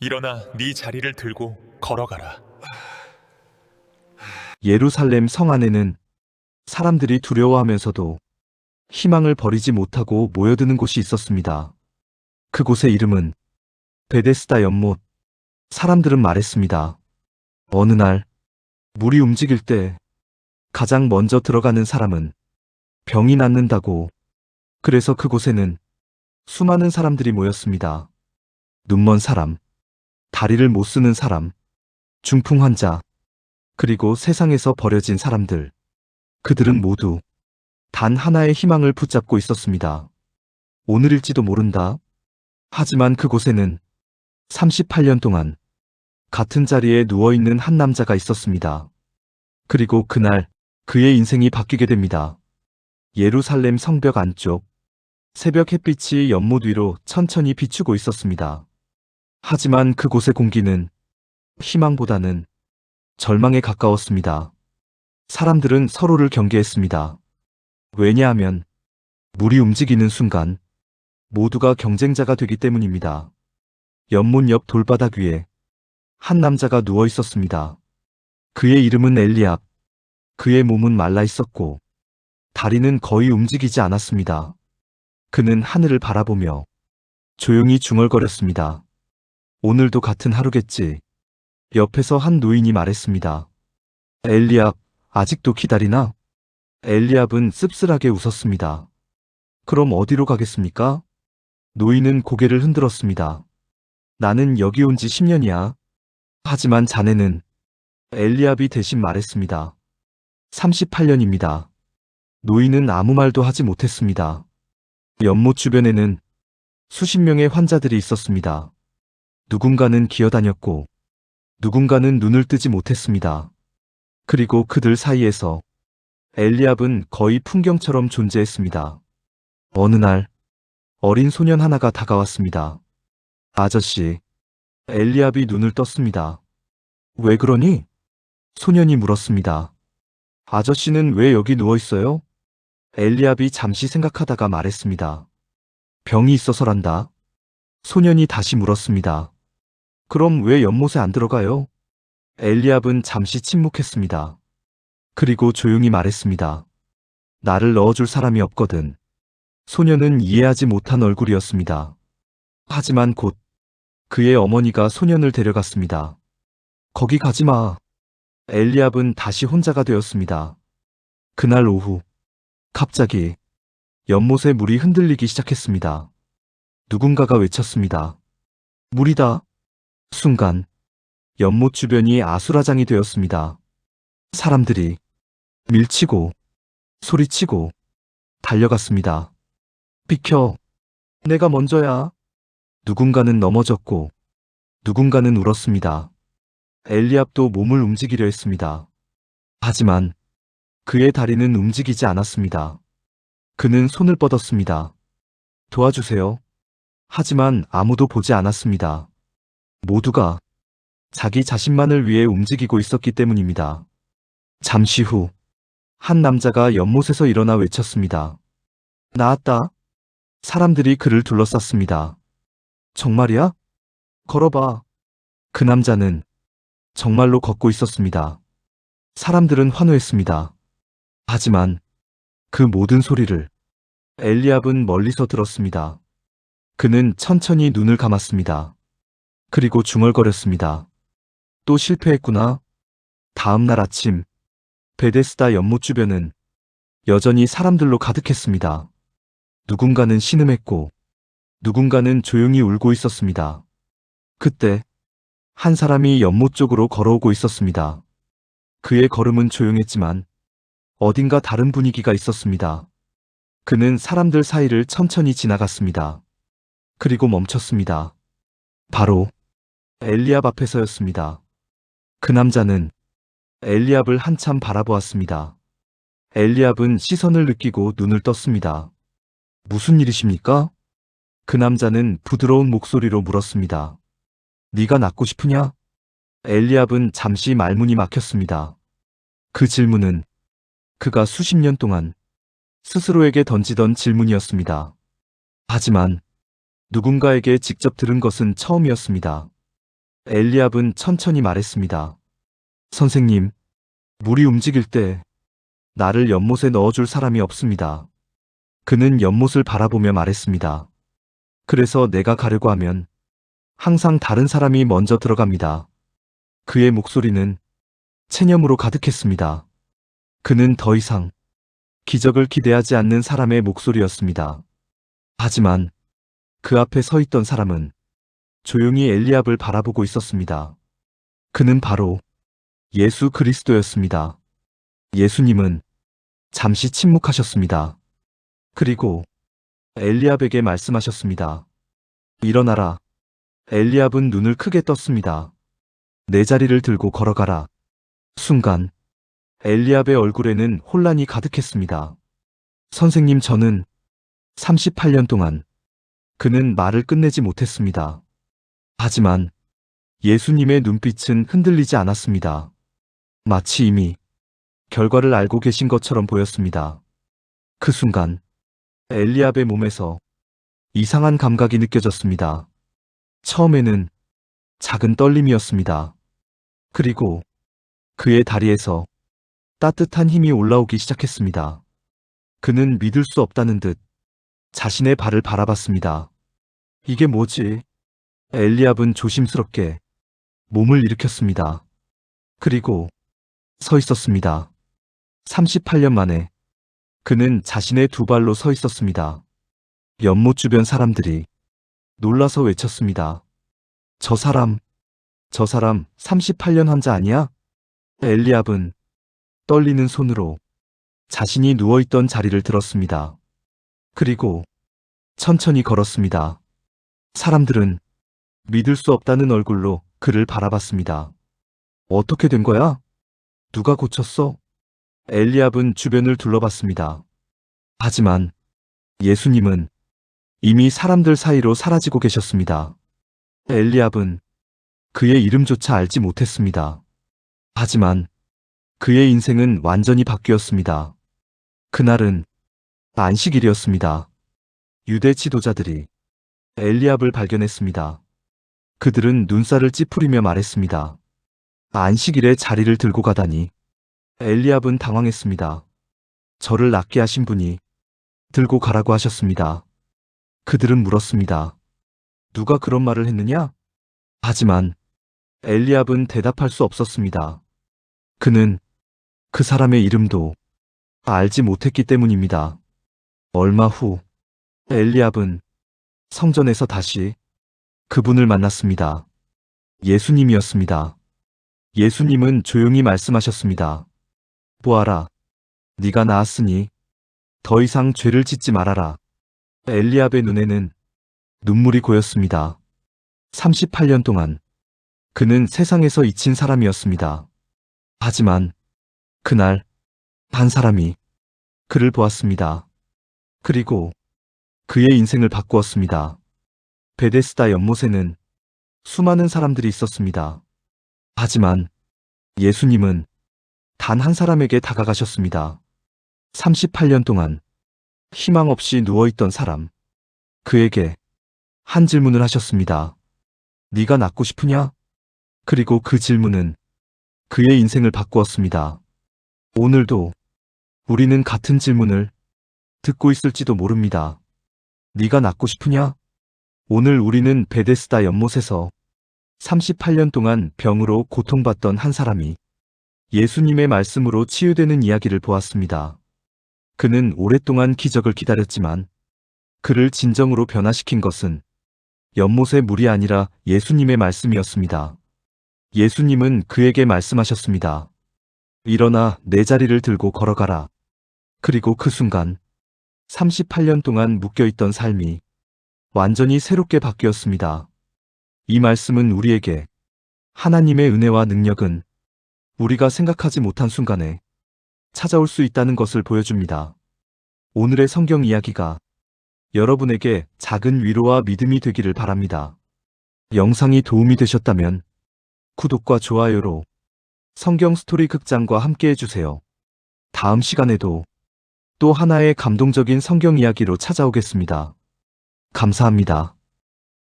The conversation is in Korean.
일어나 네 자리를 들고 걸어가라. 예루살렘 성 안에는 사람들이 두려워하면서도 희망을 버리지 못하고 모여드는 곳이 있었습니다. 그곳의 이름은 베데스다 연못. 사람들은 말했습니다. 어느 날 물이 움직일 때 가장 먼저 들어가는 사람은 병이 낫는다고. 그래서 그곳에는 수많은 사람들이 모였습니다. 눈먼 사람, 다리를 못 쓰는 사람, 중풍 환자, 그리고 세상에서 버려진 사람들. 그들은 모두 단 하나의 희망을 붙잡고 있었습니다. 오늘일지도 모른다. 하지만 그곳에는 38년 동안 같은 자리에 누워있는 한 남자가 있었습니다. 그리고 그날 그의 인생이 바뀌게 됩니다. 예루살렘 성벽 안쪽, 새벽 햇빛이 연못 위로 천천히 비추고 있었습니다. 하지만 그곳의 공기는 희망보다는 절망에 가까웠습니다. 사람들은 서로를 경계했습니다. 왜냐하면 물이 움직이는 순간 모두가 경쟁자가 되기 때문입니다. 연못 옆 돌바닥 위에 한 남자가 누워 있었습니다. 그의 이름은 엘리압. 그의 몸은 말라 있었고 다리는 거의 움직이지 않았습니다. 그는 하늘을 바라보며 조용히 중얼거렸습니다. 오늘도 같은 하루겠지. 옆에서 한 노인이 말했습니다. 엘리압, 아직도 기다리나? 엘리압은 씁쓸하게 웃었습니다. 그럼 어디로 가겠습니까? 노인은 고개를 흔들었습니다. 나는 여기 온 지 10년이야. 하지만 자네는? 엘리압이 대신 말했습니다. 38년입니다. 노인은 아무 말도 하지 못했습니다. 연못 주변에는 수십 명의 환자들이 있었습니다. 누군가는 기어다녔고 누군가는 눈을 뜨지 못했습니다. 그리고 그들 사이에서 엘리압은 거의 풍경처럼 존재했습니다. 어느 날 어린 소년 하나가 다가왔습니다. 아저씨, 엘리압이 눈을 떴습니다. 왜 그러니? 소년이 물었습니다. 아저씨는 왜 여기 누워 있어요? 엘리압이 잠시 생각하다가 말했습니다. 병이 있어서란다. 소년이 다시 물었습니다. 그럼 왜 연못에 안 들어가요? 엘리압은 잠시 침묵했습니다. 그리고 조용히 말했습니다. 나를 넣어줄 사람이 없거든. 소년은 이해하지 못한 얼굴이었습니다. 하지만 곧 그의 어머니가 소년을 데려갔습니다. 거기 가지 마. 엘리압은 다시 혼자가 되었습니다. 그날 오후, 갑자기 연못의 물이 흔들리기 시작했습니다. 누군가가 외쳤습니다. 물이다. 순간 연못 주변이 아수라장이 되었습니다. 사람들이 밀치고 소리치고 달려갔습니다. 비켜. 내가 먼저야. 누군가는 넘어졌고 누군가는 울었습니다. 엘리압도 몸을 움직이려 했습니다. 하지만 그의 다리는 움직이지 않았습니다. 그는 손을 뻗었습니다. 도와주세요. 하지만 아무도 보지 않았습니다. 모두가 자기 자신만을 위해 움직이고 있었기 때문입니다. 잠시 후, 한 남자가 연못에서 일어나 외쳤습니다. 나았다. 사람들이 그를 둘러쌌습니다. 정말이야? 걸어봐. 그 남자는 정말로 걷고 있었습니다. 사람들은 환호했습니다. 하지만 그 모든 소리를 엘리압은 멀리서 들었습니다. 그는 천천히 눈을 감았습니다. 그리고 중얼거렸습니다. 또 실패했구나. 다음 날 아침, 베데스다 연못 주변은 여전히 사람들로 가득했습니다. 누군가는 신음했고 누군가는 조용히 울고 있었습니다. 그때 한 사람이 연못 쪽으로 걸어오고 있었습니다. 그의 걸음은 조용했지만 어딘가 다른 분위기가 있었습니다. 그는 사람들 사이를 천천히 지나갔습니다. 그리고 멈췄습니다. 바로 엘리압 앞에서였습니다. 그 남자는 엘리압을 한참 바라보았습니다. 엘리압은 시선을 느끼고 눈을 떴습니다. 무슨 일이십니까? 그 남자는 부드러운 목소리로 물었습니다. 네가 낫고 싶으냐? 엘리압은 잠시 말문이 막혔습니다. 그 질문은 그가 수십 년 동안 스스로에게 던지던 질문이었습니다. 하지만 누군가에게 직접 들은 것은 처음이었습니다. 엘리압은 천천히 말했습니다. 선생님, 물이 움직일 때 나를 연못에 넣어줄 사람이 없습니다. 그는 연못을 바라보며 말했습니다. 그래서 내가 가려고 하면 항상 다른 사람이 먼저 들어갑니다. 그의 목소리는 체념으로 가득했습니다. 그는 더 이상 기적을 기대하지 않는 사람의 목소리였습니다. 하지만 그 앞에 서 있던 사람은 조용히 엘리압을 바라보고 있었습니다. 그는 바로 예수 그리스도였습니다. 예수님은 잠시 침묵하셨습니다. 그리고 엘리압에게 말씀하셨습니다. 일어나라. 엘리압은 눈을 크게 떴습니다. 내 자리를 들고 걸어가라. 순간 엘리압의 얼굴에는 혼란이 가득했습니다. 선생님, 저는 38년 동안 그는 말을 끝내지 못했습니다. 하지만 예수님의 눈빛은 흔들리지 않았습니다. 마치 이미 결과를 알고 계신 것처럼 보였습니다. 그 순간 엘리압의 몸에서 이상한 감각이 느껴졌습니다. 처음에는 작은 떨림이었습니다. 그리고 그의 다리에서 따뜻한 힘이 올라오기 시작했습니다. 그는 믿을 수 없다는 듯 자신의 발을 바라봤습니다. 이게 뭐지? 엘리압은 조심스럽게 몸을 일으켰습니다. 그리고 서 있었습니다. 38년 만에 그는 자신의 두 발로 서 있었습니다. 연못 주변 사람들이 놀라서 외쳤습니다. 저 사람 38년 환자 아니야? 엘리압은 떨리는 손으로 자신이 누워있던 자리를 들었습니다. 그리고 천천히 걸었습니다. 사람들은 믿을 수 없다는 얼굴로 그를 바라봤습니다. 어떻게 된 거야? 누가 고쳤어? 엘리압은 주변을 둘러봤습니다. 하지만 예수님은 이미 사람들 사이로 사라지고 계셨습니다. 엘리압은 그의 이름조차 알지 못했습니다. 하지만 그의 인생은 완전히 바뀌었습니다. 그날은 안식일이었습니다. 유대 지도자들이 엘리압을 발견했습니다. 그들은 눈살을 찌푸리며 말했습니다. 안식일에 자리를 들고 가다니. 엘리압은 당황했습니다. 저를 낫게 하신 분이 들고 가라고 하셨습니다. 그들은 물었습니다. 누가 그런 말을 했느냐? 하지만 엘리압은 대답할 수 없었습니다. 그는 그 사람의 이름도 알지 못했기 때문입니다. 얼마 후 엘리압은 성전에서 다시 그분을 만났습니다. 예수님이었습니다. 예수님은 조용히 말씀하셨습니다. 보아라, 네가 나았으니 더 이상 죄를 짓지 말아라. 엘리압의 눈에는 눈물이 고였습니다. 38년 동안 그는 세상에서 잊힌 사람이었습니다. 하지만 그날 한 사람이 그를 보았습니다. 그리고 그의 인생을 바꾸었습니다. 베데스다 연못에는 수많은 사람들이 있었습니다. 하지만 예수님은 단 한 사람에게 다가가셨습니다. 38년 동안 희망 없이 누워있던 사람. 그에게 한 질문을 하셨습니다. 네가 낫고 싶으냐? 그리고 그 질문은 그의 인생을 바꾸었습니다. 오늘도 우리는 같은 질문을 듣고 있을지도 모릅니다. 네가 낫고 싶으냐? 오늘 우리는 베데스다 연못에서 38년 동안 병으로 고통받던 한 사람이 예수님의 말씀으로 치유되는 이야기를 보았습니다. 그는 오랫동안 기적을 기다렸지만 그를 진정으로 변화시킨 것은 연못의 물이 아니라 예수님의 말씀이었습니다. 예수님은 그에게 말씀하셨습니다. 일어나 내 자리를 들고 걸어가라. 그리고 그 순간 38년 동안 묶여있던 삶이 완전히 새롭게 바뀌었습니다. 이 말씀은 우리에게 하나님의 은혜와 능력은 우리가 생각하지 못한 순간에 찾아올 수 있다는 것을 보여줍니다. 오늘의 성경 이야기가 여러분에게 작은 위로와 믿음이 되기를 바랍니다. 영상이 도움이 되셨다면 구독과 좋아요로 성경 스토리 극장과 함께 해주세요. 다음 시간에도 또 하나의 감동적인 성경 이야기로 찾아오겠습니다. 감사합니다.